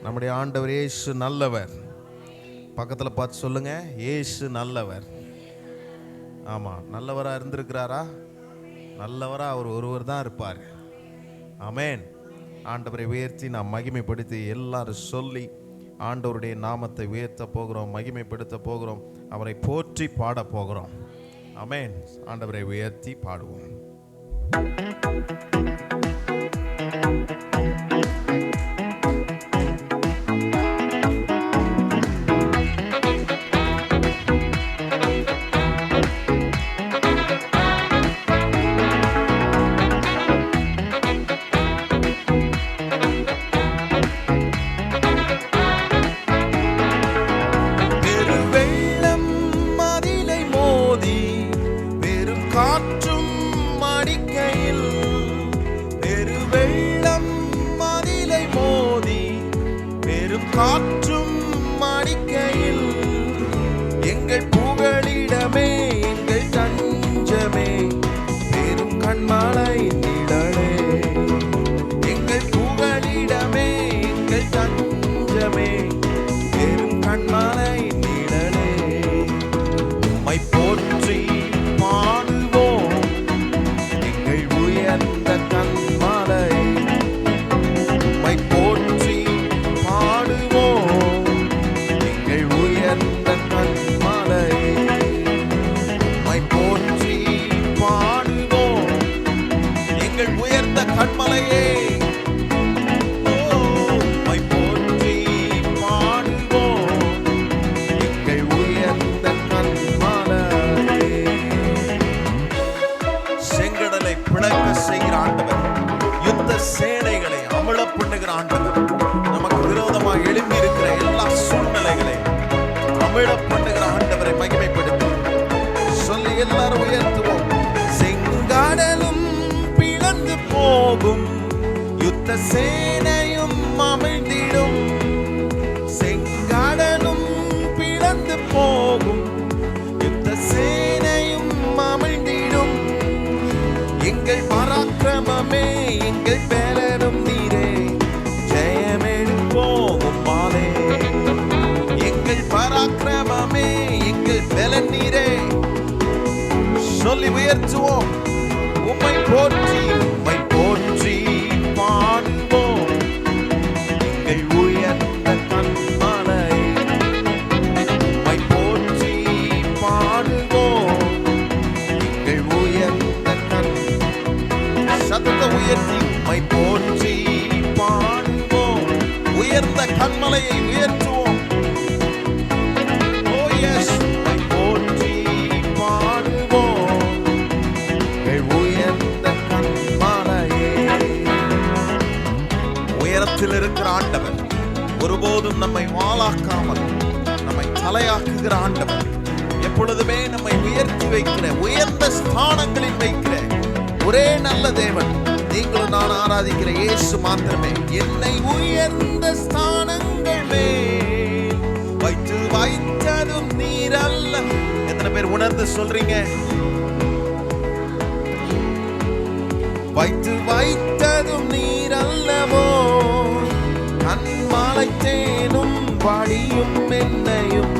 நம்முடைய ஆண்டவர் இயேசு நல்லவர். பக்கத்தில் பார்த்து சொல்லுங்க, இயேசு நல்லவர். ஆமாம், நல்லவராக இருந்திருக்கிறாரா? நல்லவராக அவர் ஒருவர் தான் இருப்பார். ஆமென். ஆண்டவரை உயர்த்தி நாம் மகிமைப்படுத்தி எல்லாரும் சொல்லி ஆண்டவருடைய நாமத்தை உயர்த்த போகிறோம், மகிமைப்படுத்த போகிறோம், அவரை போற்றி பாட போகிறோம். ஆமென். ஆண்டவரை உயர்த்தி பாடுவோம். காற்றும் அடிக்கையில், பெருவெள்ளம் மதிலை மோதி, பெரும் காற்றும் அடிக்கையில், எங்கள் புகழிடமே, எங்கள் தஞ்சமே, பெரும் கண்மலை நிழலே, எங்கள் புகழிடமே, எங்கள் தஞ்சமே, பெரும் கண்மலை நிழலே, உம்மை போற்றி கண்மலையே உம்மை போற்றி பாடுவோம், எங்கள் உயர்ந்த கண்மலையே. செங்கடலை பிளக்க செய்கிற ஆண்டவர், யுத்த சேனைகளை அமள பண்ணுகிற ஆண்டவர், நமக்கு விரோதமாக எழும்பி இருக்கிற எல்லா சூழ்நிலைகளை அமள பண்ணுகிற ஆண்டவரை மகிமைப்படுத்தி சொல்லி எல்லாரும் உயர்த்துவோம். செங்கடலும் போகும், யுத்த சேனையும் அமிழ்ந்திடும், செங்கடலும் பிளந்து போகும், யுத்த சேனையும் அமிழ்ந்திடும், எங்கள் பராக்கிரமமே, எங்கள் பலனும் நீரே, ஜெயமெடுப்போம் மாலே, எங்கள் பராக்கிரமமே, எங்கள் பலன் நீரே, சொல்லி உயர்த்துவோம். உம்மை போற்றி பாடுவோம், எங்கள் உயர்ந்த கண்மலை, உம்மை போற்றி பாடுவோம், எங்கள் உயர்ந்த சத்தத்தை உயர்த்தி உம்மை போற்றி பாடுவோம், உயர்ந்த கண்மலையை உயர்த்துவோம். இருக்கிற ஆண்டவர் ஒருபோதும் நம்மை வாளாக்காமல் நம்மை தலையாக்குகிற ஆண்டவர், எப்பொழுதுமே நம்மை உயர்த்தி வைக்கிற, உயர்ந்த ஸ்தானங்களில் வைக்கிற ஒரே நல்ல தேவன், நீங்களும் நான் ஆராதிக்கிற இயேசு மாத்திரமே. என்னை உயர்ந்த ஸ்தானங்கள் மேல் வைத்து வைத்ததும் நீர் அல்ல. எத்தனை பேர் உணர்ந்து சொல்றீங்க? வைத்து வைத்ததும் நீர் அல்லவோ, கண்மாலை தேனும் படியும் என்னையும்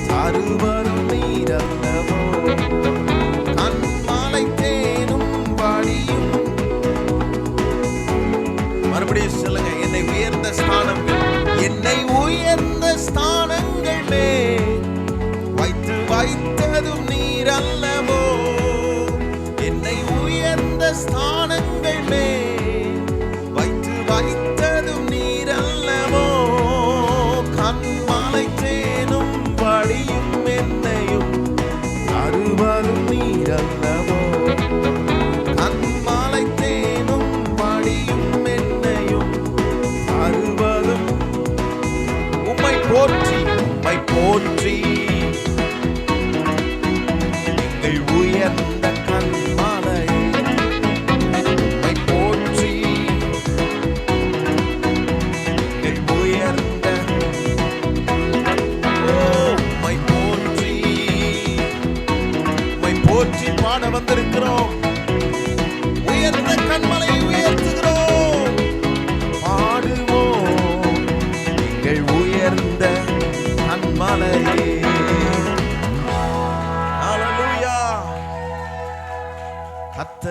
தருவரும் நீர் அல்லவோ, கண்மாலை தேனும் படியும். மறுபடியும் சொல்லுங்க, என்னை உயர்ந்த ஸ்தானங்கள், என்னை உயர்ந்த ஸ்தானங்கள் மேல் வைத்து வைத்ததும் நீர் அல்லவோ, என்னை உயர்ந்த ஸ்தானங்கள் மேல் வைத்து வைத்ததும் நீர் அல்லவோ, கண்மாலை தேனும் வழியும் என்னையும் அருவரும் நீர் அல்லவோ, கண்மாலை தேனும் வழியும் என்னையும் அருவரும். உம்மை போற்றி எங்கள் உயர்ந்த கண்மலை, உம்மை போற்றி எங்கள் உயர்ந்த, உம்மை போற்றி பாட வந்திருக்கிறோம். உயர்ந்த கண்மலையை உயர்த்துகிறோம், பாடுவோம்,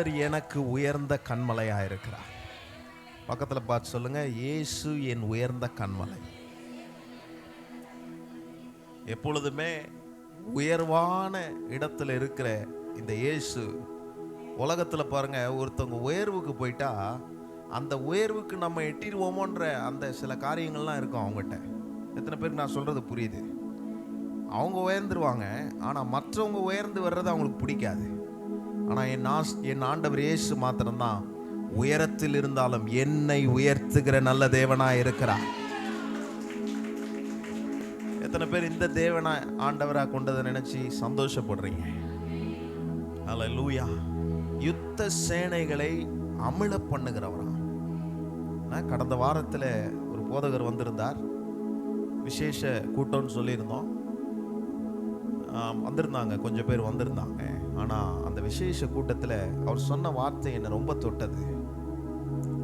அவர் எனக்கு உயர்ந்த கன்மலையா இருக்கிறார். பக்கத்துல பார்த்து சொல்லுங்க, இயேசு என் உயர்ந்த கன்மலை. எப்பொழுதுமே உயர்வான இடத்துல இருக்கிற இந்த இயேசு, உலகத்துல பாருங்க, ஒருத்தவங்க உயர்வுக்கு போயிட்டா அந்த உயர்வுக்கு நம்ம எட்டிடுவோமோன்ற அந்த சில காரியங்கள்லாம் இருக்கும் அவங்ககிட்ட. எத்தனை பேருக்கு நான் சொல்றது புரியுது? அவங்க உயர்ந்துருவாங்க, ஆனா மற்றவங்க உயர்ந்து வர்றது அவங்களுக்கு பிடிக்காது. ஆனா என் ஆண்டவர் இயேசு மாத்திரம்தான் உயரத்தில் இருந்தாலும் என்னை உயர்த்துகிற நல்ல தேவனா இருக்கிறார். எத்தனை பேர் இந்த தேவனா ஆண்டவரா கொண்டதை நினைச்சு சந்தோஷப்படுறீங்க? அல்லேலூயா. யுத்த சேனைகளை அமிழ பண்ணுகிறவரா. கடந்த வாரத்தில் ஒரு போதகர் வந்திருந்தார், விசேஷ கூட்டம்னு சொல்லியிருந்தோம். வந்திருந்தாங்க, கொஞ்சம் பேர் வந்திருந்தாங்க. ஆனால் அந்த விசேஷ கூட்டத்தில் அவர் சொன்ன வார்த்தை என்னை ரொம்ப தொட்டது.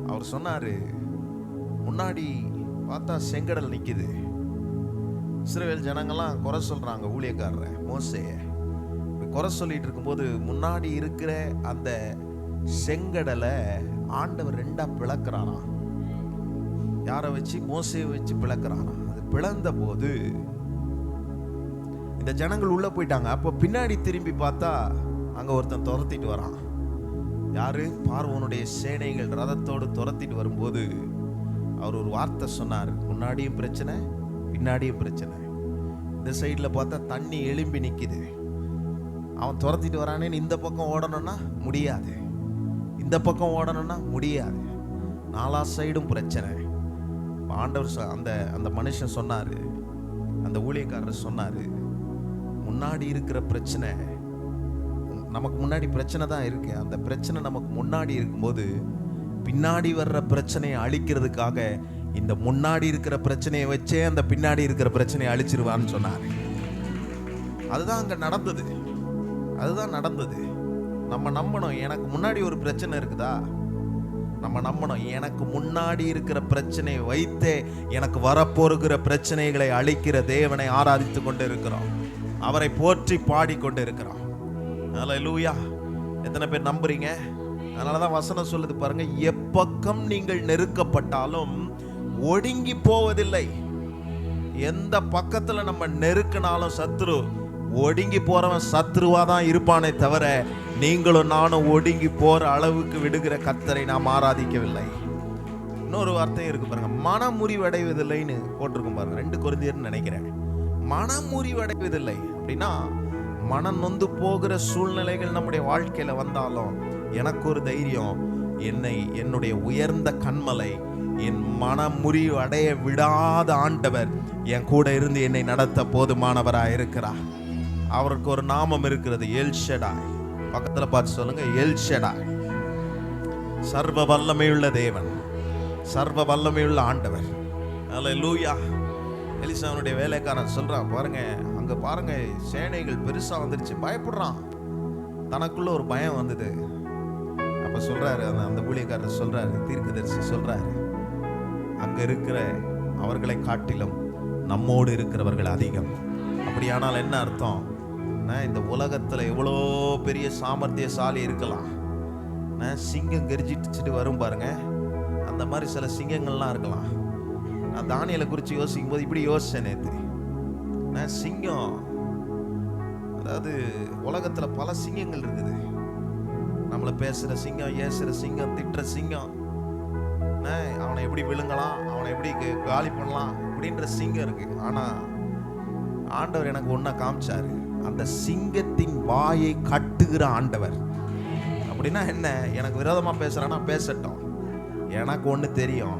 அவர் சொன்னார், முன்னாடி பார்த்தா செங்கடல் நிற்கிது. இஸ்ரவேல் ஜனங்கள்லாம் குறை சொல்கிறாங்க ஊழியக்காரரை, மோசேயை குறை சொல்லிட்டு இருக்கும்போது முன்னாடி இருக்கிற அந்த செங்கடலை ஆண்டவர் ரெண்டா பிளக்கிறானா. யாரை வச்சு? மோசேயை வச்சு பிளக்கிறானா. அது பிளந்த போது இந்த ஜனங்கள் உள்ள போயிட்டாங்க. அப்போ பின்னாடி திரும்பி பார்த்தா அங்க ஒருத்தன் துரத்திட்டு வரான். யாரு? பார்வோனுடைய சேனைகள் ரதத்தோடு துரத்திட்டு வரும்போது அவர் ஒரு வார்த்தை சொன்னார், முன்னாடியும் பிரச்சனை பின்னாடியும் பிரச்சனை. இந்த சைடில் பார்த்தா தண்ணி எழும்பி நிற்கிது. அவன் துரத்திட்டு வரானேன்னு இந்த பக்கம் ஓடணும்னா முடியாது, இந்த பக்கம் ஓடணும்னா முடியாது, நாலா சைடும் பிரச்சனை. ஆண்டவர் அந்த மனுஷன் சொன்னாரு, அந்த ஊழியக்காரர் சொன்னாரு, முன்னாடி இருக்கிற பிரச்சனை, நமக்கு முன்னாடி பிரச்சனை தான் இருக்கு. அந்த பிரச்சனை நமக்கு முன்னாடி இருக்கும்போது பின்னாடி வர்ற பிரச்சனையை அழிக்கிறதுக்காக இந்த முன்னாடி இருக்கிற பிரச்சனையை வச்சே அந்த பின்னாடி இருக்கிற பிரச்சனையை அழிச்சிருவான்னு சொன்னாரு. அதுதான் அங்க நடந்தது. அதுதான் நடந்தது. நம்ம நம்பணும், எனக்கு முன்னாடி ஒரு பிரச்சனை இருக்குதா, நம்ம நம்பணும், எனக்கு முன்னாடி இருக்கிற பிரச்சனையை வைத்தே எனக்கு வரப்போகிற பிரச்சனைகளை அழிக்கிற தேவனை ஆராதித்து கொண்டு இருக்கிறோம், அவரை போற்றி பாடிக்கொண்டு இருக்கிறோம். அல்லேலூயா. எத்தனை பேர் நம்புறீங்க? அதனாலதான் வசனம் சொல்லுது பாருங்க, எப்பக்கம் நீங்கள் நெருக்கப்பட்டாலும் ஒடுங்கி போவதில்லை. எந்த பக்கத்துல நம்ம நெருக்கினாலும் சத்ரு ஒடுங்கி போறவன் சத்ருவா தான் இருப்பானே தவிர நீங்களும் நானும் ஒடுங்கி போற அளவுக்கு விடுகிற கர்த்தரை நாம் ஆராதிக்கவில்லை. இன்னொரு வார்த்தையும் இருக்கு பாருங்க, மனமுறிவடைவதில்லைன்னு போட்டிருக்கும் பாருங்க, 2 கொரிந்தியர் நினைக்கிறேன். மனமுறிவடைவதில்லை அப்படின்னா, மனம் நொந்து போகிற சூழ்நிலைகள் நம்முடைய வாழ்க்கையில வந்தாலும் எனக்கு ஒரு தைரியம், என்னுடைய உயர்ந்த கன்மலை, என் மனமுறிவு அடைய விடாத ஆண்டவர் என் கூட இருந்து என்னை நடத்த போதுமானவராய் இருக்கிறார். அவருக்கு ஒரு நாமம் இருக்கிறது, எல் ஷடாய். பக்கத்துல பார்த்து சொல்லுங்க, எல் ஷடாய். சர்வ வல்லமையுள்ள தேவன், சர்வ வல்லமையுள்ள ஆண்டவர். அல்லேலூயா. எலிசாவுடைய வேலைக்காரன் சொல்றான் பாருங்க, அங்க பாருங்க சேனைகள் பெருசா வந்துருச்சு, பயப்படுறான். தனக்குள்ள ஒரு பயம் வந்தது. அப்ப சொல்றாரு, அந்த ஊழியக்காரர் சொல்றாரு, தீர்க்கதரிசி சொல்றாரு, அங்க இருக்கிற அவர்களை காட்டிலும் நம்மோடு இருக்கிறவர்கள் அதிகம். அப்படியானால் என்ன அர்த்தம்? இந்த உலகத்துல எவ்வளோ பெரிய சாமர்த்தியசாலி இருக்கலாம், சிங்கம் கெரிச்சிட்டு வரும் பாருங்க, அந்த மாதிரி சில சிங்கங்கள்லாம் இருக்கலாம். நான் தானியலை குறித்து யோசிக்கும் போது இப்படி யோசிச்சேன் நேற்று. சிங்கம், அதாவது உலகத்துல பல சிங்கங்கள் இருக்குது. நம்மளை பேசுற சிங்கம், ஏசுற சிங்கம், திட்டுற சிங்கம், அவனை எப்படி விழுங்கலாம், அவனை எப்படி காலி பண்ணலாம் அப்படின்ற சிங்கம் இருக்கு. ஆனா ஆண்டவர் எனக்கு ஒன்ன காமிச்சாரு, அந்த சிங்கத்தின் வாயை கட்டுகிற ஆண்டவர். அப்படின்னா என்ன? எனக்கு விரோதமா பேசுறானா பேசட்டும், எனக்கு ஒண்ணு தெரியும்,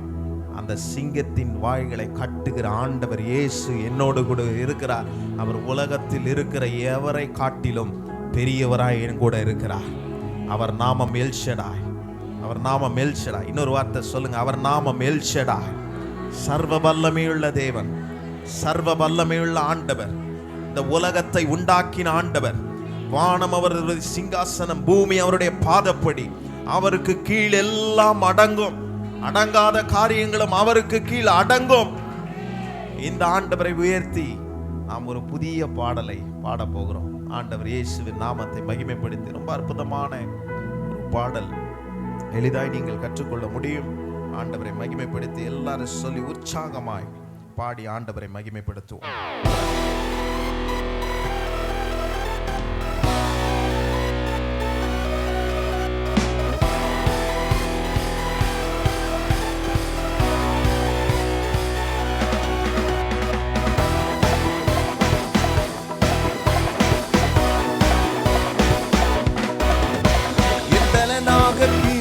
அந்த சிங்கத்தின் வாய்களை கட்டுகிற ஆண்டவர் இயேசு என்னோடு கூட இருக்கிறார். அவர் உலகத்தில் இருக்கிற எவரை காட்டிலும் பெரியவராய் என் கூட இருக்கிறார். அவர் நாமம் எல் ஷடாய். அவர் நாமம் எல் ஷடாய். இன்னொரு வார்த்தை சொல்லுங்க, அவர் நாமம் எல் ஷடாய். சர்வ வல்லமையுள்ள தேவன், சர்வ வல்லமையுள்ள ஆண்டவர், இந்த உலகத்தை உண்டாக்கின ஆண்டவர். வானம் அவருடைய சிங்காசனம், பூமி அவருடைய பாதப்படி. அவருக்கு கீழ் எல்லாம் அடங்கும், அடங்காத காரியங்களும் அவருக்கு கீழ் அடங்கும். இந்த ஆண்டவரை உயர்த்தி நாம் ஒரு புதிய பாடலை பாட போகிறோம். ஆண்டவர் இயேசுவின் நாமத்தை மகிமைப்படுத்தி ரொம்ப அற்புதமான ஒரு பாடல் எளிதாய் நீங்கள் கற்றுக்கொள்ள முடியும். ஆண்டவரை மகிமைப்படுத்தி எல்லாரும் சொல்லி உற்சாகமாய் பாடி ஆண்டவரை மகிமைப்படுத்துவோம்.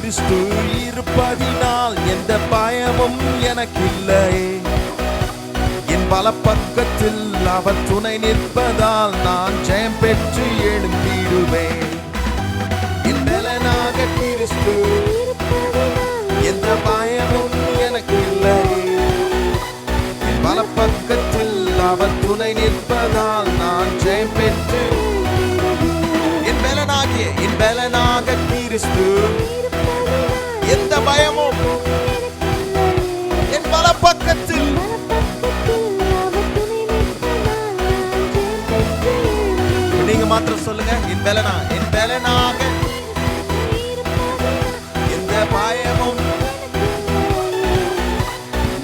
கிறிஸ்து இருப்பதினால் எந்த பயமும் எனக்கில்லை. என் வலப்பக்கத்தில் அவர் துணை நிற்பதால் நான் ஜெயம் பெற்று எழுந்திடுவேன். என் பலனாக கிறிஸ்து எந்த பயமும் எனக்கில்லை. என் வலப்பக்கத்தில் அவர் துணை நிற்பதால் நான் ஜெயம் பெற்று என் பலனாக கிறிஸ்து எந்த பயமும் என் வலப்பக்கத்தில். நீங்க மாத்திரம் சொல்லுங்க, என் பலனாக எந்த பயமும்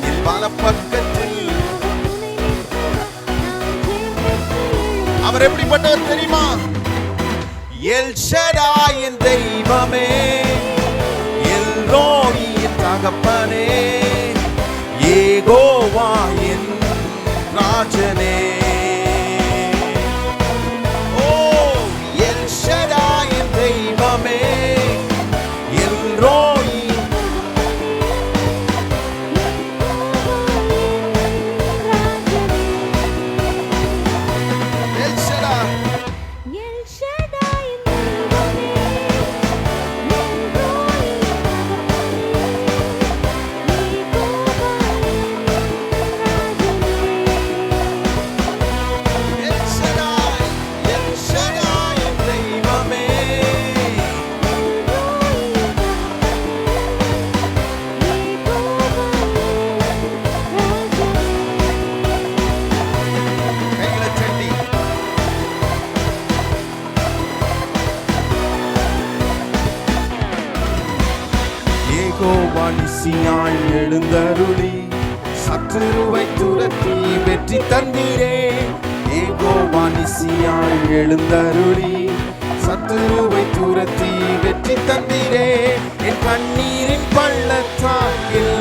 என் வலப்பக்கத்தில். அவர் எப்படிப்பட்டவர் தெரியுமா? எல் ஷடாய் என் தெய்வமே, எல் ரோயி என் தகப்பனே, யெகோவா என் ராஜனே. ஓ எல் ஷடாய் என் தெய்வமே, எல் ரோயி எல் ஷடாய் வாணிசியாய் எழுந்தருளி சத்துருவை துரத்தி வெற்றி தந்தீரே. ஏகோவானிசியாய் எழுந்தருளி சத்துருவை துரத்தி வெற்றி தந்தீரே. என் கண்ணீரின் பள்ளத்தாக்கில்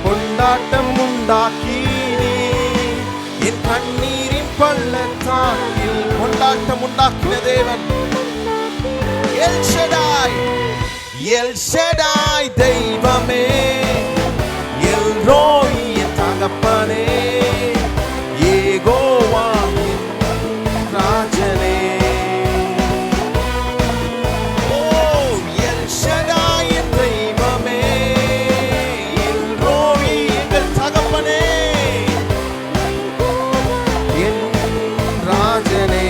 கொண்டாட்டம் உண்டாக்கினே. என் கண்ணீரின் பள்ளத்தாக்கில் கொண்டாட்டம் உண்டாக்கின தேவன் எல் ஷடாய், எல் ஷடாய் தெய்வமே, எல் ரோயி என் தகப்பனே, யெகோவா என் ராஜனே. ஓ எல் ஷடாய் என் தெய்வமே, எல் ரோயி எங்கள் தகப்பனே, என் ராஜனே.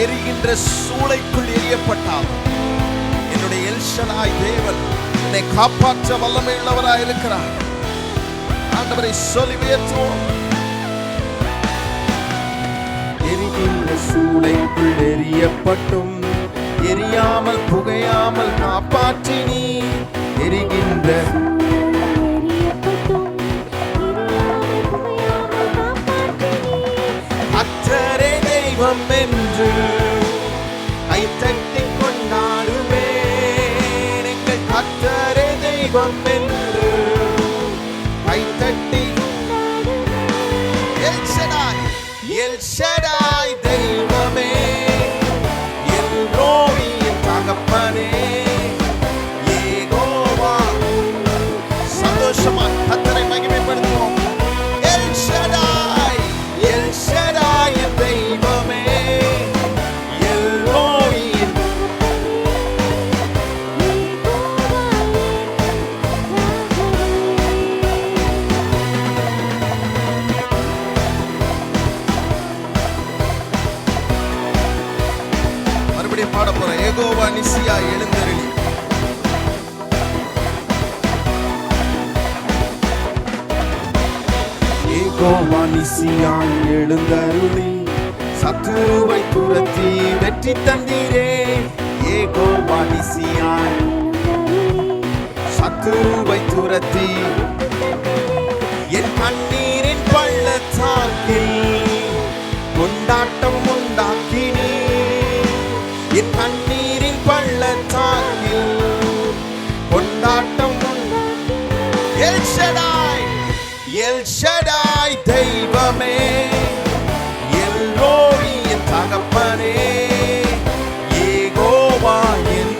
எரிகின்ற சூளைக்குள் எரியப்பட்டால் என்னுடைய எல் ஷடாய் தேவன் என்னை காப்பாற்ற வல்லமை உள்ளவராய் இருக்கிறார். ஆண்டவரை சொல்லி உயர்த்துவோம். எரிகின்ற சூளைக்குள் எரியப்பட்டும் எரியாமல் புகையாமல் காப்பாற்றினி. எரிகின்ற அத்தரே தெய்வம் என்று கைத்தட்டி கொண்டாடுவேன். எங்கள் கர்த்தரே தெய்வம் என்று கைத்தட்டி. எல் ஷடாய், எல் ஷடாய் தெய்வமே, எல் ரோயி என் தகப்பனே, யெகோவா. சந்தோஷமா கர்த்தரை மகிமைப்படுத்துவோம். எல் ஷடாய், எல் ஷடாய் என் தெய்வமே, பாட போற யெகோவா நிசியா எழுந்தருளி. யெகோவா நிசியா எழுந்தருளி சத்துருவை துரத்தி வெற்றி தந்தீரே யெகோவா நிசியாய். சத்துருவை துரத்தி என் கண்ணீரின் பள்ளத்தாக்கில் கொண்டாட்டம் உண்டாக்கினே. என் கண்ணீரின் பள்ளத்தாக்கில் கொண்டாட்டம். எல் ஷடாய், எல் ஷடாய் தெய்வமே, எல்லோரி என் தகப்பனே, யெகோவா என்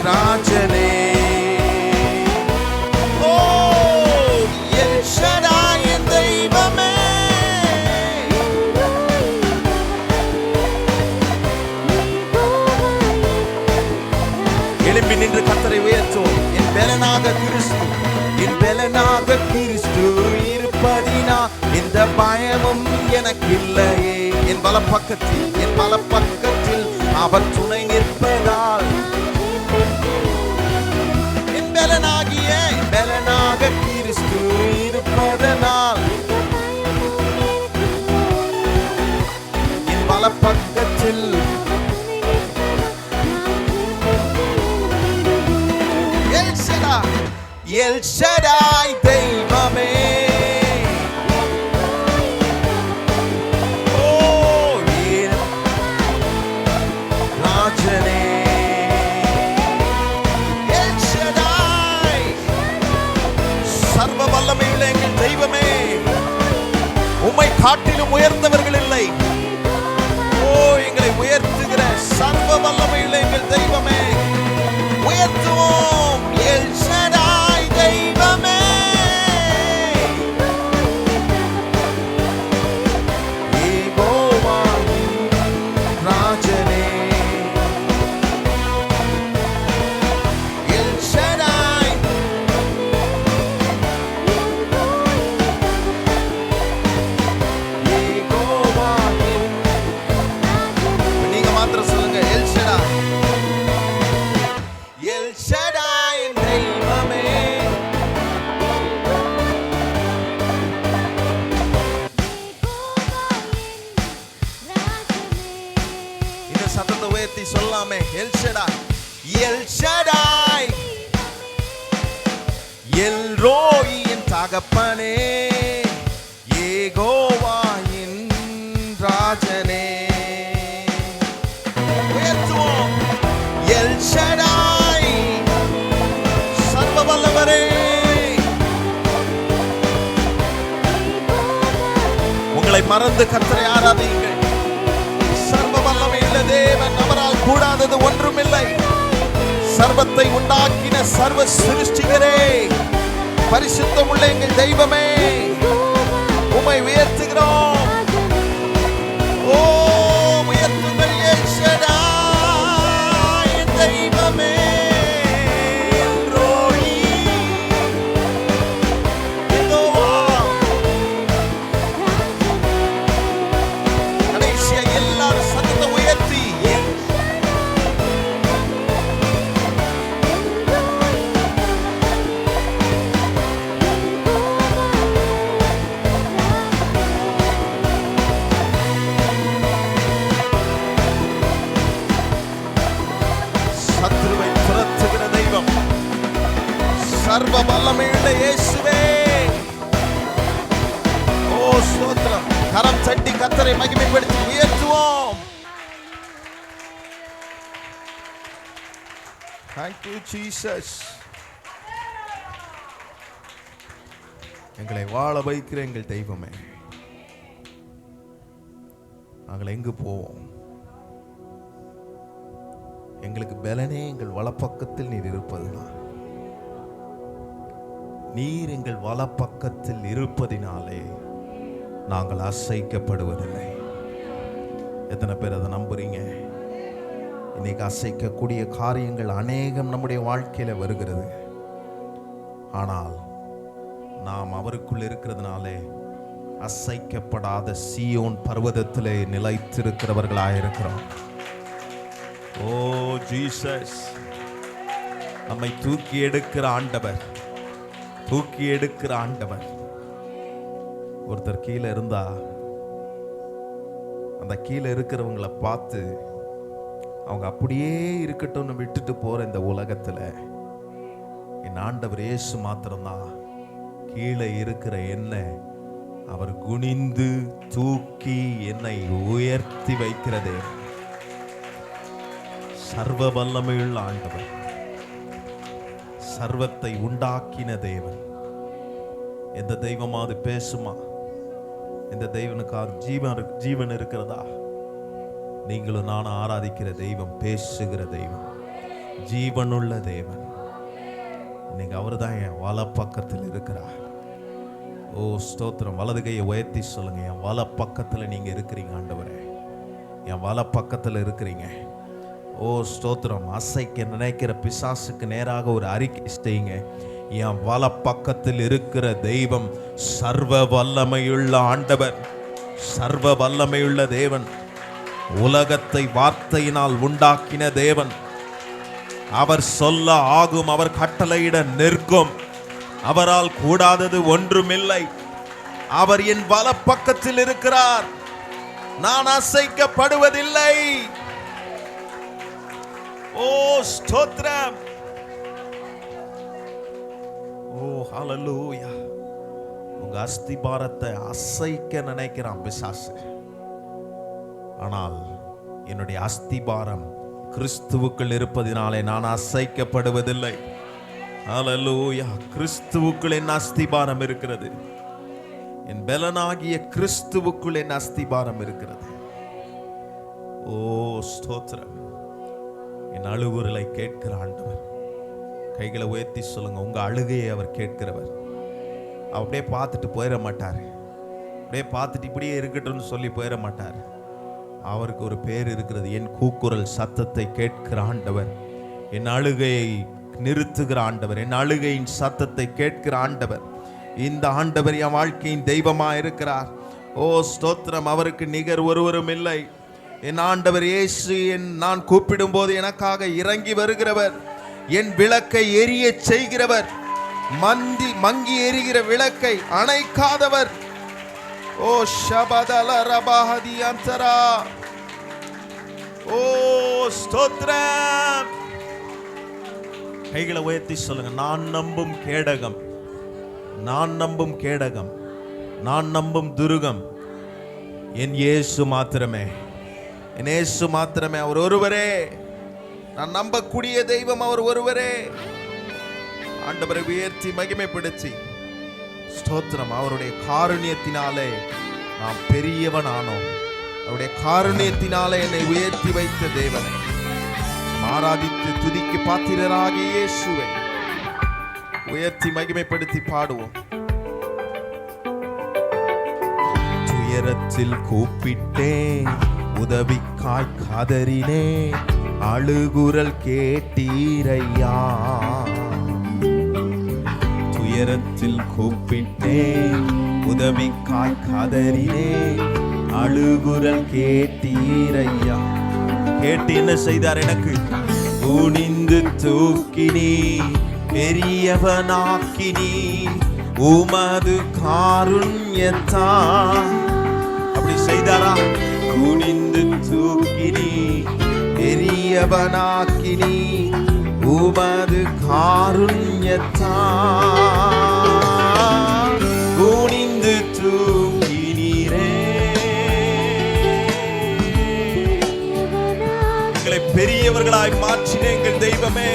ராஜனே. ஓ எல் ஷடாய் என் தெய்வமே. எழும்பி நின்று கர்த்தரை உயர்த்துவோம். என் பெலனாக கிறிஸ்து, என் பெலனாக கிறிஸ்து இருப்பதினா இந்த பயமும் எனக்கு இல்லையே. என் வலப்பக்கத்தில், என் வலப்பக்கத்தில் அவர் துணை நிற்பதால், என் பெலனாகிய என் பெலனாக கிறிஸ்து இருப்பதனால் என் வலப்பக்கத்தில் எல் ஷடாய் தெய்வமே. ஓ என் ராஜனே, எல் ஷடாய் சர்வ வல்லமையுள்ள எங்கள் தெய்வமே, உம்மை காட்டிலும் உயர்ந்தவர்கள் இல்லை. ஓ எங்களை உயர்த்துகிற சர்வ வல்லமையுள்ள எங்கள் தெய்வமே, உயர்த்துவோம். எல் ஷடாய் தெய்வமே, யெகோவா ராஜனே, எல் ஷடாய். யெகோவா நீங்க மாத்திரம் சொல்லுங்க. எல் ஷடாய், எல் ஷடாய் தெய்வமே. இந்த சத்தத்தை உயர்த்தி சொல்லாமே. El Shaddai, El Shaddai, El Roi என் தகப்பனே, யெகோவா என் ராஜனே. உயர்த்துவோம். எல் ஷடாய் சர்வ வல்லவரே. உங்களை மறந்து கர்த்தரை ஆராதியுங்கள். சர்வ வல்லமையுள்ள தேவன், அவரால் கூடாதது ஒன்றுமில்லை. சர்வத்தை உண்டாக்கின சர்வ சிருஷ்டிகரே, பரிசுத்தமுள்ள எங்கள் தெய்வமே, உம்மை உயர்த்துகிறோம். ஓ உயர்த்துங்கள். எல் ஷடாய் என் தெய்வமே, எல் ரோயி, யெகோவா. கடைசியா எல்லாரும் சத்தத்தை உயர்த்தி சத்ருவை துரத்துகிற தெய்வம், சர்வ வல்லமையுள்ள இயேசுவே. ஓ ஸ்தோத்திரம். கரம் தட்டி கர்த்தரை மகிமைப்படுத்தி உயர்த்துவோம். Thank you Jesus. எங்களை வாழ வைக்கிற எங்கள் தெய்வமே, நாங்கள் எங்கு போவோம்? எங்களுக்கு பலனே எங்கள் வலப்பக்கத்தில் நீர் இருப்பதுதான். நீர் எங்கள் வலப்பக்கத்தில் இருப்பதினாலே நாங்கள் அசைக்கப்படுவதில்லை. எத்தனை பேர் அதை நம்புறீங்க? இன்னைக்கு அசைக்கக்கூடிய காரியங்கள் அநேகம் நம்முடைய வாழ்க்கையில வருகிறது. ஆனால் நாம் அவருக்குள் இருக்கிறதுனாலே அசைக்கப்படாத சீயோன் பர்வதத்திலே நிலைத்திருக்கிறவர்களாயிருக்கிறோம். ஓ ஜீசஸ், நம்மை தூக்கி எடுக்கிற ஆண்டவர், தூக்கி எடுக்கிற ஆண்டவர். ஒருத்தர் கீழே இருந்தா அந்த கீழே இருக்கிறவங்களை பார்த்து அவங்க அப்படியே இருக்கட்டும்னு விட்டுட்டு போற இந்த உலகத்துல என் ஆண்டவர் இயேசு மாத்திரம்தான் கீழே இருக்கிற என்ன அவர் குனிந்து தூக்கி என்னை உயர்த்தி வைக்கிறதே. சர்வ வல்லமையுள்ள ஆண்டவர், சர்வத்தை உண்டாக்கின தேவன். எந்த தெய்வமாவது பேசுமா? இந்த தெய்வனுக்காக ஜீவன் இருக்கிறதா? நீங்களும் நானும் ஆராதிக்கிற தெய்வம் பேசுகிற தெய்வம், ஜீவனுள்ள தேவன். நீங்க அவர் தான் என் வலப்பக்கத்தில் இருக்கிறார். ஓ ஸ்தோத்திரம். வலது கையை உயர்த்தி சொல்லுங்க, என் வலப்பக்கத்தில் நீங்க இருக்கிறீங்க ஆண்டவரே, என் வலப்பக்கத்தில் இருக்கிறீங்க. ஓ ஸ்தோத்திரம். அசைக்க நினைக்கிற பிசாசுக்கு நேராக ஒரு அறிக்கை செய்யுங்க, என் வலப்பக்கத்தில் இருக்கிற தெய்வம் சர்வ வல்லமையுள்ள ஆண்டவர், சர்வ வல்லமையுள்ள தேவன், உலகத்தை வார்த்தையினால் உண்டாக்கின தேவன். அவர் சொல்ல ஆகும், அவர் கட்டளையிட நிற்கும், அவரால் கூடாதது ஒன்றுமில்லை. அவர் என் வலப்பக்கத்தில் இருக்கிறார், நான் அசைக்கப்படுவதில்லை. ஓ ஸ்தோத்திரம். ஓ ஹல்லேலூயா. உங்க அஸ்திபாரத்தை அசைக்க நினைக்கிறான் பிசாசு. ஆனால் என்னுடைய அஸ்திபாரம் கிறிஸ்துவுக்குள் இருப்பதினாலே நான் அசைக்கப்படுவதில்லை. ஹல்லேலூயா. கிறிஸ்துவுக்குள் என் அஸ்திபாரம் இருக்கிறது, என் பலனாகிய கிறிஸ்துவுக்குள் என் அஸ்திபாரம் இருக்கிறது. ஓ ஸ்தோத்திரம். என் அழுகுரலை கேட்கிற ஆண்டவர். கைகளை உயர்த்தி சொல்லுங்க, உங்க அழுகையை அவர் கேட்கிறவர். அப்படியே பார்த்துட்டு போயிட மாட்டார், அப்படியே பார்த்துட்டு இப்படியே இருக்கட்டும்னு சொல்லி போயிட மாட்டார். அவருக்கு ஒரு பேர் இருக்கிறது, என் கூக்குரல் சத்தத்தை கேட்கிற ஆண்டவர், என் அழுகையை நிறுத்துகிற ஆண்டவர், என் அழுகையின் சத்தத்தை கேட்கிற ஆண்டவர். இந்த ஆண்டவர் என் வாழ்க்கையின் தெய்வமா இருக்கிறார். ஓ ஸ்தோத்திரம். அவருக்கு நிகர் ஒருவரும் இல்லை. என் ஆண்டவர் இயேசு நான் கூப்பிடும் போது எனக்காக இறங்கி வருகிறவர், என் விளக்கை எரிய செய்கிறவர், மங்கி எரிகிற விளக்கை அணைக்காதவர். ஓ ஷபதல ரபஹதி அந்தரா. ஓ ஸ்தோத்திரம். கைகளை உயர்த்தி சொல்லுங்க, நான் நம்பும் கேடகம், நான் நம்பும் கேடகம், நான் நம்பும் துருகம் என் இயேசு மாத்திரமே, என் இயேசு மாத்திரமே. அவர் ஒருவரே. நான் நம்பக்கூடிய தெய்வம் அவர் ஒருவரே. ஆண்டவரை உயர்த்தி மகிமைப்படுத்தி ஸ்தோத்திரம். அவருடைய காருண்யத்தினாலே நாம் பெரியவன் ஆனோம். அவருடைய காருண்யத்தினாலே என்னை உயர்த்தி வைத்த தேவனை ஆராதித்து துதிக்கு பாத்திரராகிய இயேசுவை உயர்த்தி மகிமைப்படுத்தி பாடுவோம். துயரத்தில் கூப்பிட்டேன், உதவிக்காய் கதறினேன், அழுகுரல் கேட்டீரையா. துயரத்தில் கூப்பிட்டேன், உதவிக்காய் கதறினேன், அழுகுரல் கேட்டீரையா. கேட்டு என்ன செய்தார்? எனக்கு குனிந்து தூக்கினீ, பெரியவனாக்கினீ, உமது காருண்யத்தான். அப்படி செய்தாரா? குனிந்து தூக்கினீ, பெரியவனாக்கினீ, உமது காருண்யத்தான். குனிந்து தூக்கினீரே. எங்களை பெரியவர்களாய் மாற்றின எங்கள் தெய்வமே,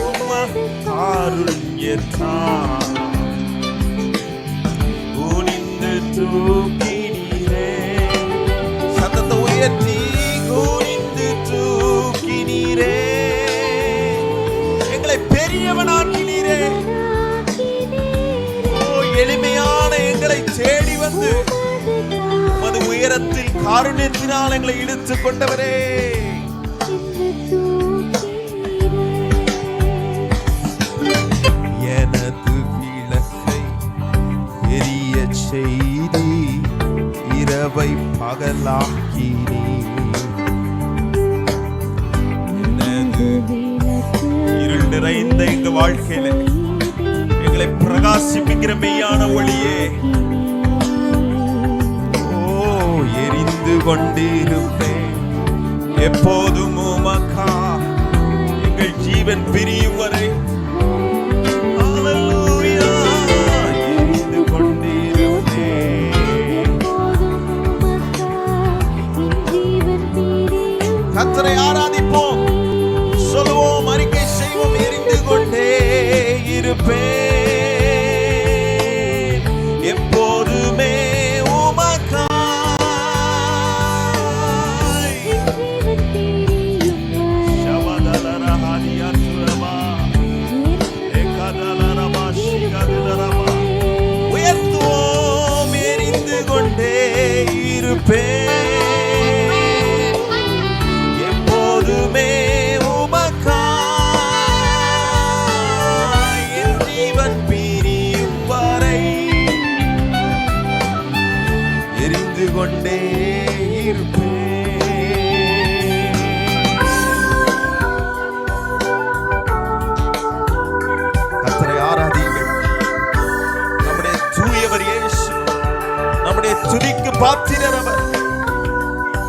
உமது காருண்யத்தான். குனிந்து தூக்கினீரே. சத்தத்தை உயர்த்தி குனிந்து தூக்கினீரே. எங்களை பெரியவனாக்கினீரே. ஓ எளிமையான எங்களை தேடி வந்து உமது உயரத்தில் காருண்யத்தினால் எங்களை இழுத்துக் கொண்டவரே. எனது விளக்கை எரிய செய்தி, இரவை பகலாக்கினீ. இருள் நிறைந்த எங்க வாழ்க்கையில எங்களை பிரகாசிப்பிக்கிற மெய்யான ஒளியே, ஓ எரிந்து கொண்டிருப்பேன் எப்போதும் உமக்கா எங்கள் ஜீவன் பிரியும் வரை. ஹல்லேலூயா. எரிந்து கொண்டிருப்பேன். கர்த்தரை ஆராதிப்போம், சொல்லுவோம், அறிக்கை செய்வோம். எரிந்து கொண்டே இருப்பேன் எப்போதுமே உமக்காய். உயர்த்துவோம், எரிந்து கொண்டே இருப்பேன் எப்போதுமே உமக்காய். என் ஜீவன் பிரியும் வரை எரிந்து கொண்டே இருப்பேன். கர்த்தரை ஆராதியுங்கள். நம்முடைய தூயவர் இயேசு, நம்முடைய துதிக்கு பாத்திரர் அவர்.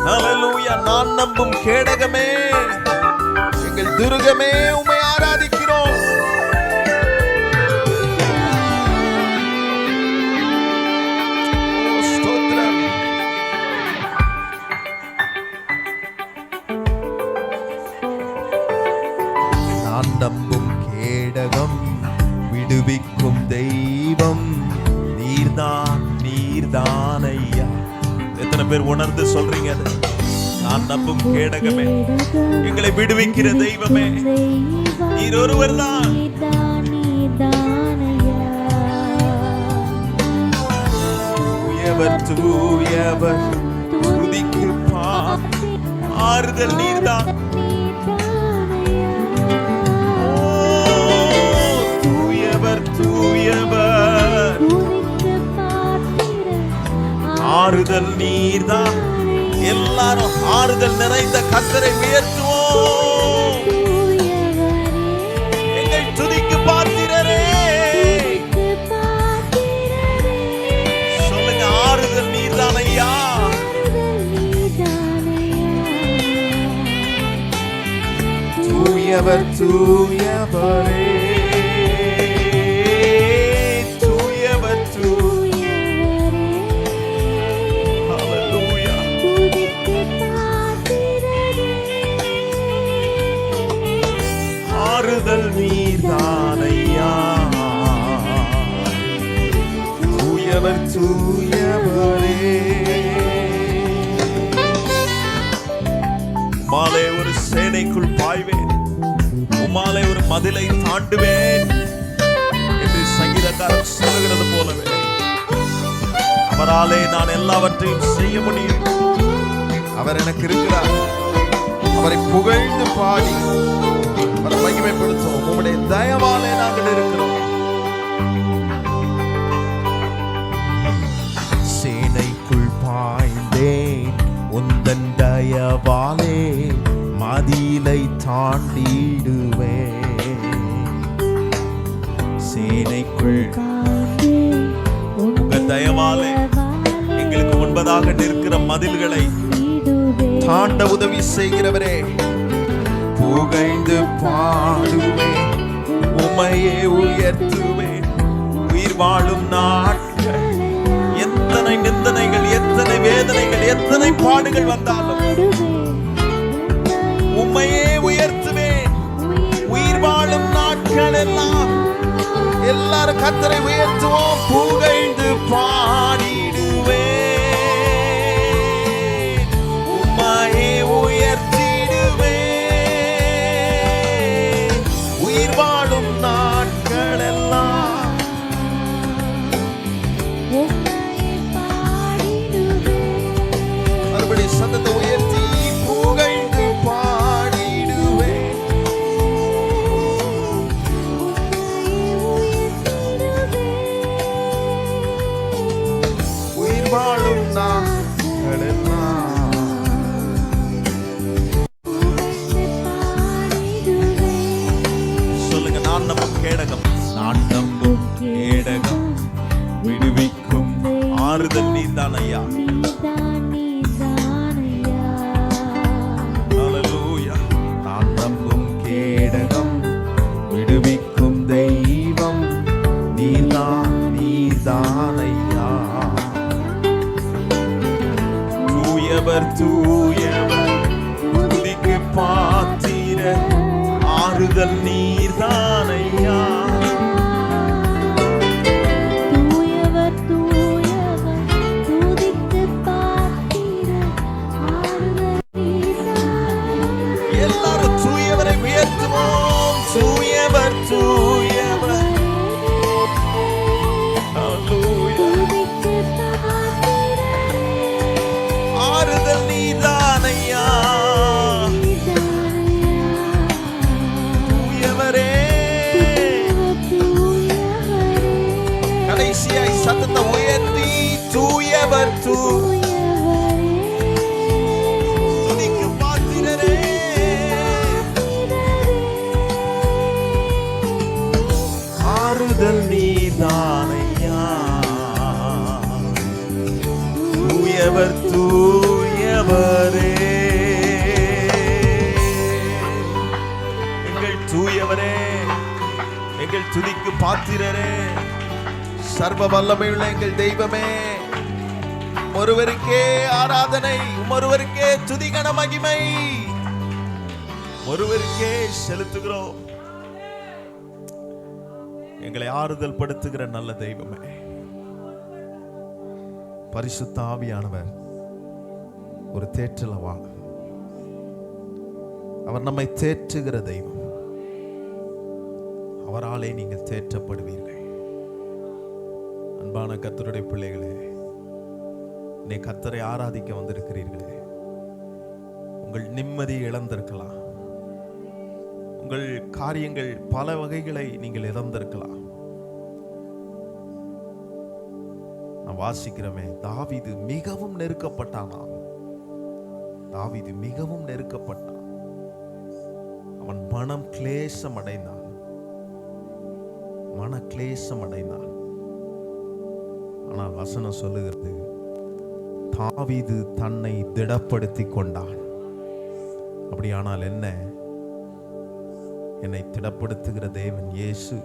ஹல்லேலூயா. நான் நம்பும் கேடகமே, எங்கள் துருகமே, உம்மை ஆராதிக்கிறோம். ஸ்தோத்திரம். நான் நம்பும் கேடகம், விடுவிக்கும் தெய்வம், நீர்தான் நீர்தான் ஐயா. எத்தனை பேர் உணர்ந்து சொல்றீங்க அது? நான் நம்பும் கேடகமே, எங்களை விடுவிக்கிற தெய்வமே, நீர் ஒருவர் தான். தூயவர் தூயவர், துதிக்கு ஆறுதல் நீர்தான். தூயவர் தூயவர், ஆறுதல் நீர்தான். எல்லாரும் ஆறுதல் நிறைந்த கர்த்தரை உயர்த்துவோம். எங்கள் துதிக்கு பாத்திரரே, சொல்லுங்க, ஆறுதல் நீர்தான் ஐயா. தூயவர் தூயவரே, தூயவர் ஹல்லேலூயா. ஆறுதல் நீர்தான் ஐயா. தூயவர் தூயவரே. உம்மாலே ஒரு சேனைக்குள் பாய்வேன், உம்மாலே ஒரு மதிலை தாண்டுவேன் என்று சங்கீதக்காரன் சொல்லுகிறது போலவே, அவராலே நான் எல்லாவற்றையும் செய்ய முடியும். அவர் எனக்கு இருக்கிறார். அவரை புகழ்ந்து பாடி அவரை மகிமைப்படுத்துவோம். உம்முடைய தயவாலே நாங்கள் இருக்கிறோம். சேனைக்குள் பாய்ந்தேன், உந்தன் தயவாலே மதிலை தாண்டிடுவேன். சேனைக்குள் உங்க தயவாலே எங்களுக்கு முன்பதாக நிற்கிற மதில்களை தாண்ட உதவி செய்கிறவரே, புகழ்ந்து பாடுவேன், உம்மையே உயர்த்துவேன். உயிர் வாழும் நாட்கள் எத்தனை நிந்தனைகள், எத்தனை வேதனைகள், எத்தனை பாடுகள் வந்தாலும் உம்மையே உயர்த்துவேன். உயிர் வாழும் நாட்கள் எல்லாம் எல்லாரும் கர்த்தரை உயர்த்துவோம். புகழ்ந்து பாடிடுவேன், உம்மையே உயர்த்திடுவேன். உயிர் வாழும் நாட்கள் எல்லாம் மறுபடி சத்தத்தை உயர்த்தி புகழ்ந்து பாடிடுவேன். உயிர் வாழும் நாட்கள் எல்லாம் சொல்லுங்க, நான் நம்பும் கேடகம், நான் நம்பும் கேடகம், விடுவிக்கும் ஆறுதல் நீதான் ஐயா. கடைசியாய் சத்தத்தை உயர்த்தி தூயவர் துதிக்கு பாத்திரரே. ஆறுதல் நீதானையா, தூயவர் தூயவரே, எங்கள் தூயவரே, எங்கள் துதிக்கு பாத்திரரே, சர்வ வல்லமையுள்ள எங்கள் தெய்வமே, ஒருவருக்கே ஆராதனை, ஒருவருக்கே துதிகன மகிமை, ஒருவருக்கே செலுத்துகிறோம். எங்களை ஆறுதல் படுத்துகிற நல்ல தெய்வமே, பரிசுத்த ஆவியானவர் ஒரு தேற்றலவா, அவர் நம்மை தேற்றுகிற தெய்வம். அவராலே நீங்கள் தேற்றப்படுவீர்கள். அன்பான கர்த்தருடைய பிள்ளைகளே, இன்னைக்கு கர்த்தரை ஆராதிக்க வந்திருக்கிறீர்களே, உங்கள் நிம்மதியை இழந்திருக்கலாம், உங்கள் காரியங்கள் பல வகைகளை நீங்கள் இழந்திருக்கலாம். நான் வாசிக்கிறமே, தாவீது மிகவும் நெருக்கப்பட்டானா, தாவீது மிகவும் நெருக்கப்பட்டான். அவன் மனம் கிளேசம் அடைந்தான், மன கிளேசம் அடைந்தான். ஆனால் வசனம் சொல்லுகிறது, தாவீது தன்னை திடப்படுத்தி கொண்டான். அப்படியானால் என்ன? என்னை திடப்படுத்துகிற தேவன் இயேசு,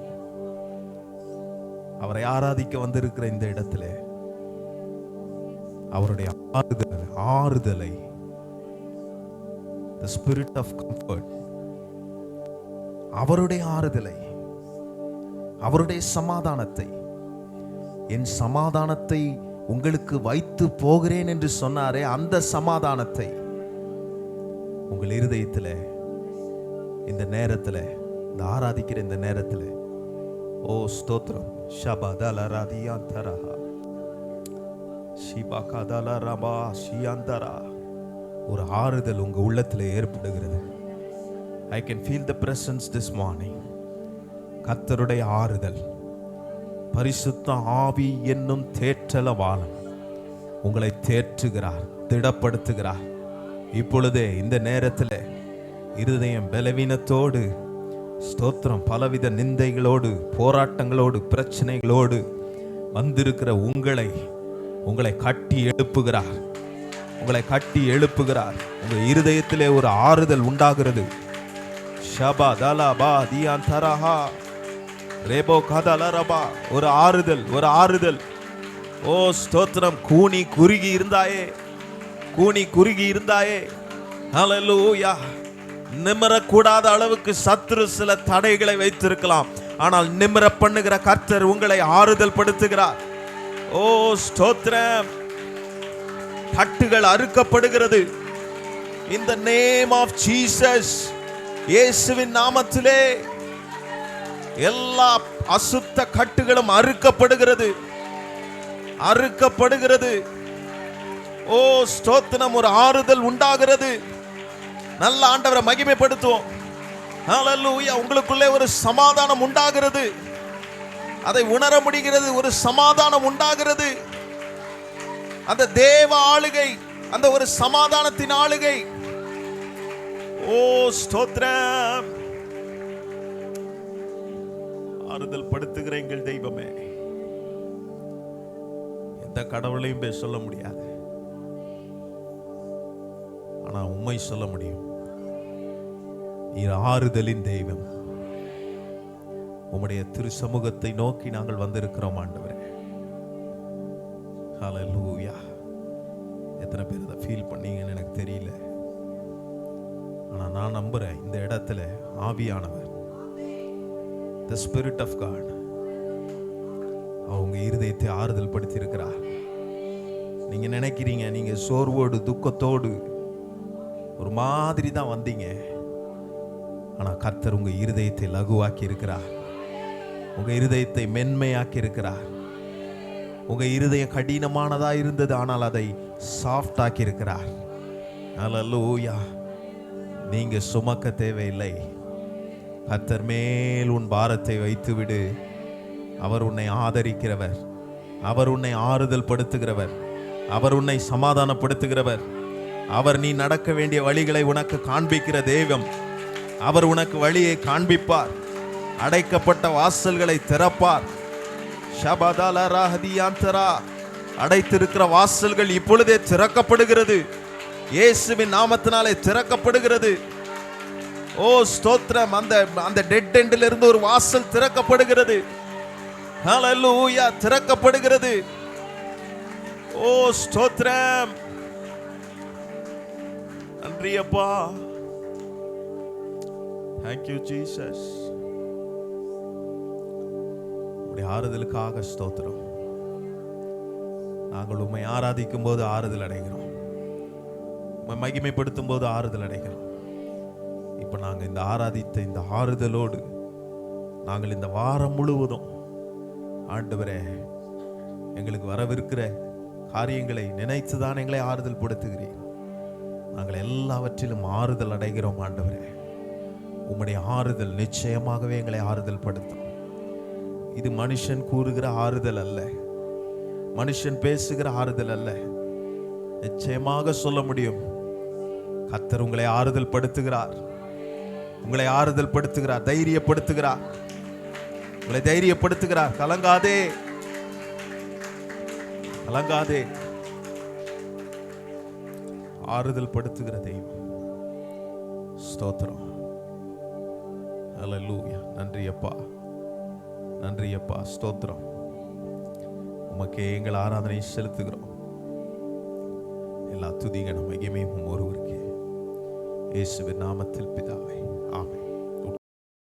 அவரை ஆராதிக்க வந்திருக்கிற இந்த இடத்துல அவருடைய ஆறுதலை, the spirit of comfort, அவருடைய ஆறுதலை, அவருடைய சமாதானத்தை, என் சமாதானத்தை உங்களுக்கு வைத்து போகிறேன் என்று சொன்னாரே, அந்த சமாதானத்தை உங்கள் இருதயத்தில் இந்த நேரத்தில், இந்த ஆராதிக்கிற இந்த நேரத்தில், ஓ ஸ்தோத்திரம், ஷபதலரதியா தரஹா ஷிபகதலரபா ஷியந்தரா, ஒரு ஆறுதல் உங்க உள்ளத்தில் ஏற்படுகிறது. I can feel the presence this morning. கர்த்தருடைய ஆறுதல், பரிசுத்த ஆவி என்னும் தேற்றலவாளன் உங்களை தேற்றுகிறார், திடப்படுத்துகிறார். இப்பொழுதே இந்த நேரத்தில் இருதயம் பலவீனத்தோடு, ஸ்தோத்திரம், பலவித நிந்தைகளோடு, போராட்டங்களோடு, பிரச்சனைகளோடு வந்திருக்கிற உங்களை கட்டி எழுப்புகிறார், உங்களை கட்டி எழுப்புகிறார். உங்கள் இருதயத்திலே ஒரு ஆறுதல் உண்டாகிறது. ஷபா தலபா தியான் தரஹா ரேபோ கதலரபா, ஒரு ஆறுதல், ஒரு ஆறுதல். ஓ ஸ்தோத்திரம், கூனி குறுகி இருந்தாயே, ஹல்லேலூயா. நிமிரக்கூடாத அளவுக்கு சத்துரு சில தடைகளை வைத்திருக்கலாம், ஆனால் நிமிர பண்ணுகிற கர்த்தர் உங்களை ஆறுதல் படுத்துகிறார். ஓ ஸ்தோத்திரம், கட்டுகள் அறுக்கப்படுகிறது. In the name of Jesus, இயேசுவின் நாமத்திலே எல்லா அசுத்த கட்டுகளும் அறுக்கப்படுகிறது. ஓ ஸ்தோத்திரம், ஒரு ஆறுதல் உண்டாகிறது. நல்ல ஆண்டவரை மகிமைப்படுத்துவோம். ஹல்லேலூயா. உங்களுக்குள்ளே ஒரு சமாதானம் உண்டாகிறது, அதை உணர முடிகிறது. ஒரு சமாதானம் உண்டாகிறது. அந்த தேவ ஆளுகை, அந்த ஒரு சமாதானத்தின் ஆளுகை. ஓ ஸ்தோத்திரம், ஆறுதல் படுத்துகிற எங்கள் தெய்வமே, எந்த கடவுளையும் சொல்ல முடியாது, ஆனா உம்மை சொல்ல முடியும். நீர் ஆறுதலின் தெய்வம். உம்முடைய திரு சமூகத்தை நோக்கி நாங்கள் வந்திருக்கிறோம் ஆண்டவரே. ஹல்லேலூயா. எத்தனை பேர் அதை ஃபீல் பண்ணீங்கன்னு எனக்கு தெரியல, ஆனா நான் நம்புறேன், இந்த இடத்துல ஆவியானவர், the spirit of God, அவங்க இருதயத்தை ஆறுதல் படுத்தி இருக்கிறார். நீங்க நினைக்கிறீங்க நீங்க சோர்வோடு துக்கத்தோடு ஒரு மாதிரி தான் வந்தீங்க, ஆனா கர்த்தர் உங்க இருதயத்தை லகுவாக்கி இருக்கிறார், உங்க இருதயத்தை மென்மையாக்கி இருக்கிறார். உங்க இருதயம் கடினமானதா இருந்தது, ஆனால் அதை சாஃப்ட் ஆக்கி இருக்கிறார். ஹல்லேலூயா. நீங்க சுமக்க தேவையில்லை. கர்த்தர் மேல் உன் பாரத்தை வைத்து விடு, அவர் உன்னை ஆதரிக்கிறவர், அவர் உன்னை ஆறுதல் படுத்துகிறவர், அவர் உன்னை சமாதானப்படுத்துகிறவர், அவர் நீ நடக்க வேண்டிய வழிகளை உனக்கு காண்பிக்கிற தெய்வம். அவர் உனக்கு வழியை காண்பிப்பார், அடைக்கப்பட்ட வாசல்களை திறப்பார். ஷபதலரஹதியாந்தரா, அடைத்திருக்கிற வாசல்கள் இப்பொழுதே திறக்கப்படுகிறது, இயேசுவின் நாமத்தினாலே திறக்கப்படுகிறது. ஓ ஸ்தோத்திரம். அந்த டெட் எண்டில் இருந்து ஒரு வாசல் திறக்கப்படுகிறது. ஹல்லேலூயா, திறக்கப்படுகிறது. ஓ ஸ்தோத்திரம். நன்றி அப்பா. Thank you Jesus. உம்முடைய ஆறுதலுக்காக ஸ்தோத்திரம். நாங்கள் உம்மை ஆராதிக்கும் போது ஆறுதல் அடைகிறோம், உம்மை மகிமைப்படுத்தும் போது ஆறுதல் அடைகிறோம். இப்ப நாங்கள் இந்த ஆராதித்த இந்த ஆறுதலோடு நாங்கள் இந்த வாரம் முழுவதும் ஆண்டவரே எங்களுக்கு வரவிருக்கிற காரியங்களை நினைத்துதான் எங்களை ஆறுதல் படுத்துகிறேன். நாங்கள் எல்லாவற்றிலும் ஆறுதல் அடைகிறோம் ஆண்டவரே. உம்முடைய ஆறுதல் நிச்சயமாகவே எங்களை ஆறுதல் படுத்தும். இது மனுஷன் கூறுகிற ஆறுதல் அல்ல, மனுஷன் பேசுகிற ஆறுதல் அல்ல. நிச்சயமாக சொல்ல முடியும், கர்த்தர் உங்களை ஆறுதல் படுத்துகிறார், உங்களை ஆறுதல் படுத்துகிறார், தைரியப்படுத்துகிறார், உங்களை தைரியப்படுத்துகிறார். கலங்காதே, கலங்காதே. ஆறுதல் படுத்துகிற தெய்வம். ஸ்தோத்திரம். ஹல்லேலூயா. நன்றி அப்பா, நன்றி அப்பா. ஸ்தோத்திரம். உமக்கே எங்கள் ஆராதனை செலுத்துகிறோம். எல்லா துதிகளும் மகிமையும் ஒருவருக்கே, இயேசுவின் நாமத்தில் பிதாவே.